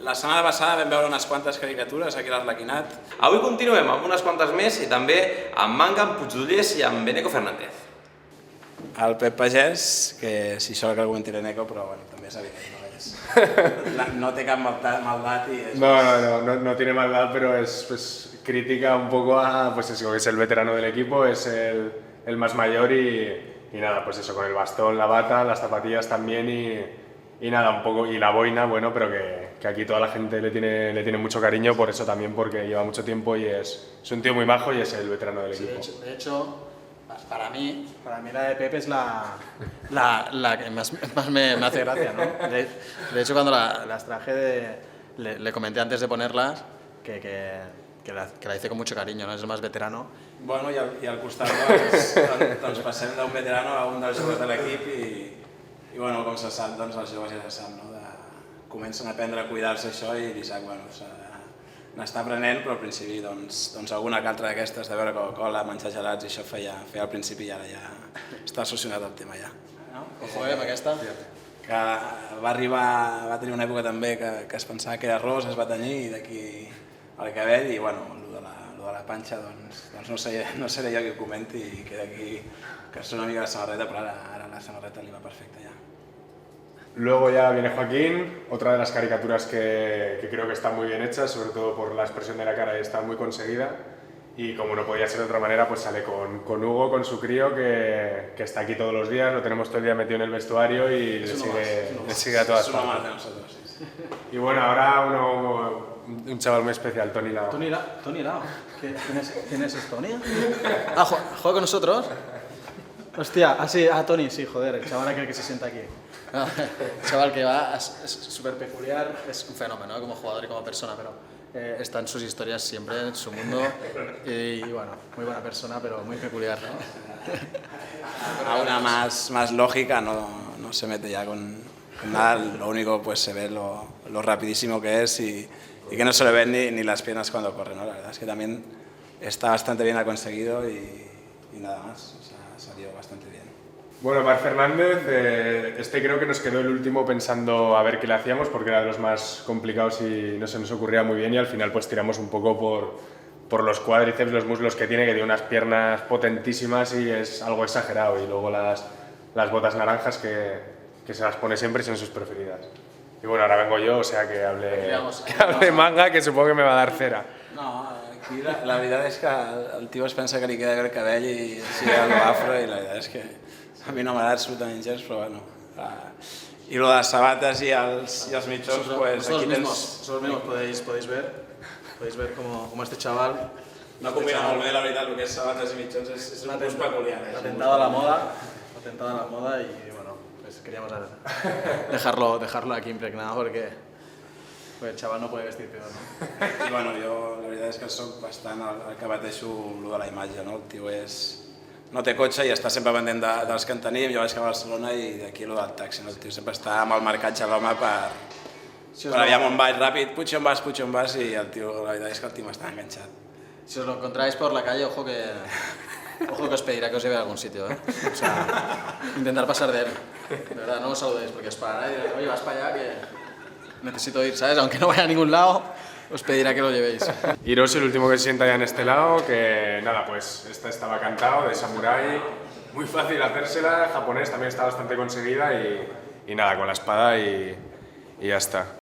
La setmana passada vam veure unes quantes caricatures aquí a l'Arlequinat. Avui continuem amb unes quantes més i també amb Manga, amb Puigdollers i amb Beneco Fernández. El Pep Pagès, que si això que algú en tira Beneco, però bueno, també és evident, no té cap maldad y es... No tiene maldad, pero es pues, crítica un poco a, pues eso, que es el veterano del equipo, es el más mayor y nada, pues eso, con el bastón, la bata, las zapatillas también y nada, un poco, y la boina, bueno, pero que aquí toda la gente le tiene mucho cariño, por eso también, porque lleva mucho tiempo y es un tío muy majo y es el veterano del equipo. De hecho, para mí la de Pepe es la que más me hace gracia, ¿no? De hecho, cuando las traje, le comenté antes de ponerlas que la hice con mucho cariño, ¿no? Es el más veterano. Bueno, i al costat doncs passem d'un veterano a un dels joves de l'equip i bueno, com se sap, doncs els joves ja se sap, no? Comencen a aprendre a cuidar-se això i l'Isaac, bueno, n'està aprenent, però al principi doncs alguna que altra d'aquestes de veure Coca-Cola, menjar gelats i això feia al principi i ara ja està solucionat el tema ja. Ojo, amb aquesta. Que va tenir una època també que es pensava que era ros, es va tenyir i d'aquí al cabell i bueno, lo de la panxa doncs no seré jo qui ho comenti i queda aquí que és una mica la samarreta, però ara la samarreta li va perfecta ja. Luego ya viene Joaquín, otra de las caricaturas que creo que está muy bien hecha, sobre todo por la expresión de la cara y está muy conseguida. Y como no podía ser de otra manera, pues sale con Hugo, con su crío, que está aquí todos los días, lo tenemos todo el día metido en el vestuario y le sigue a todas partes. Es uno más de nosotros, sí. Y bueno, ahora un chaval muy especial, Toni Lao. Toni Lao. ¿Quién es Toni? Ah, ¿juega con nosotros? Hostia, Toni, sí, joder, el chaval aquel que se sienta aquí. El chaval que va, es súper peculiar, es un fenómeno, ¿no? Como jugador y como persona, pero está en sus historias siempre, en su mundo y bueno, muy buena persona, pero muy peculiar, ¿no? A una más lógica no se mete ya con nada, lo único pues se ve lo rapidísimo que es y que no se le ven ni las piernas cuando corre, ¿no? La verdad es que también está bastante bien conseguido y nada más, o sea, salió bastante bien. Bueno, Marc Fernández, creo que nos quedó el último pensando a ver qué le hacíamos porque era de los más complicados y no se nos ocurría muy bien y al final pues tiramos un poco por los cuádriceps, los muslos que tiene unas piernas potentísimas y es algo exagerado y luego las botas naranjas que se las pone siempre y son sus preferidas. Y bueno, ahora vengo yo, o sea que hable Manga, que supongo que me va a dar cera. No, aquí la veritat és que el tio es pensa que li queda bé el cabell i així l'afro i la veritat és que a mi no m'agrada absolutament gens, però bueno. I lo de les sabates i els mitjons, pues aquí tens... Vosotros mismos podéis ver cómo este chaval... No combina molt bé, la veritat, el que és sabates i mitjons és un gust peculiar. Atentado a la moda y bueno, pues queríamos dejarlo aquí impregnado porque el chaval no puede vestir peor, ¿no? I bueno, jo la veritat és que soc bastant el que pateixo de la imatge, no? El tio no té cotxe i està sempre pendent dels que en tenim, jo vaig cap a Barcelona i d'aquí el taxi, no? El tio sempre està amb el marcatge a l'home per aviam on vaig ràpid, Puig on vas i el tio, la veritat és que el tio m'està enganxat. Si os lo encontráis por la calle, ojo que os pedirá que os lleve a algún sitio, ¿eh? O sea, intentar pasar de él. De verdad, no os saludéis porque os parará y diréis, oye, vas para allá que necesito ir, ¿sabes? Aunque no vaya a ningún lado, os pedirá que lo llevéis. Hiroshi, el último que se sienta ya en este lado, que nada, pues esta estaba cantado, de samurái, muy fácil hacérsela, japonés también está bastante conseguida y nada, con la espada y ya está.